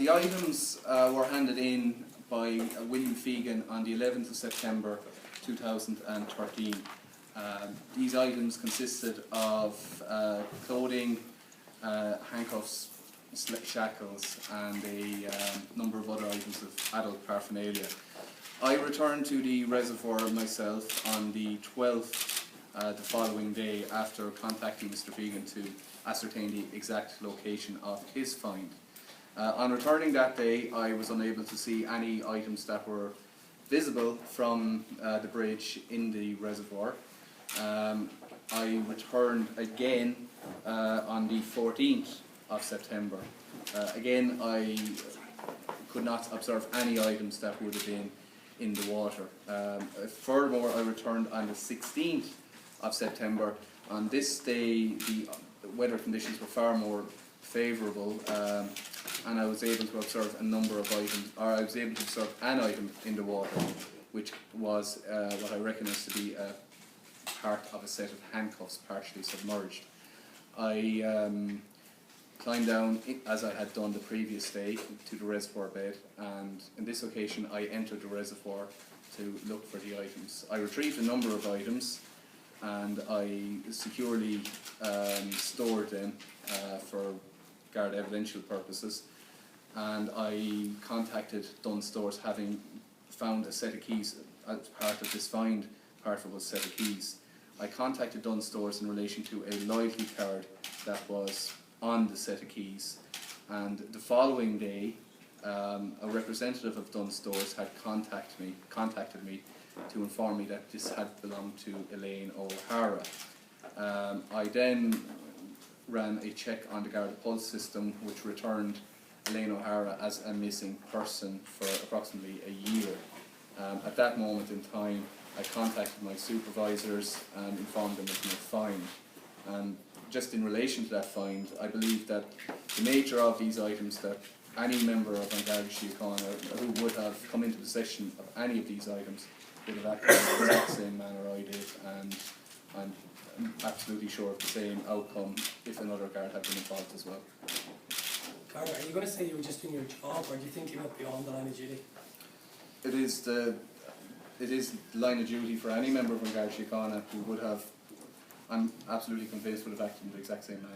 The items were handed in by William Fegan on the 11th of September 2013. These items consisted of clothing, handcuffs, shackles, and a number of other items of adult paraphernalia. I returned to the reservoir myself on the 12th, the following day, after contacting Mr. Fegan to ascertain the exact location of his find. On returning that day, I was unable to see any items that were visible from the bridge in the reservoir. I returned again on the 14th of September. Again, I could not observe any items that would have been in the water. Furthermore, I returned on the 16th of September. On this day, the weather conditions were far more favourable, and I was able to observe a number of items, or I was able to observe an item in the water, which was what I recognise to be a part of a set of handcuffs partially submerged. I climbed down, as I had done the previous day, to the reservoir bed, and in this occasion I entered the reservoir to look for the items. I retrieved a number of items, and I securely stored them for Garda evidential purposes, and I contacted Dunnes Stores, having found a set of keys as part of this find. Part of it was a set of keys. I contacted Dunnes Stores in relation to a loyalty card that was on the set of keys, and the following day a representative of Dunnes Stores had contacted me to inform me that this had belonged to Elaine O'Hara. I then ran a check on the Garda Pulse system, which returned Elaine O'Hara as a missing person for approximately a year. At that moment in time, I contacted my supervisors and informed them of my find. And just in relation to that find, I believe that the nature of these items, that any member of An Garda Síochána who would have come into possession of any of these items would have acted in the exact same manner I did, and I'm absolutely sure of the same outcome if another guard had been involved as well. Garda, are you going to say you were just doing your job, or do you think you went beyond the line of duty? It is the line of duty for any member of An Garda Síochána who would have, I'm absolutely convinced, would have acted in the exact same manner.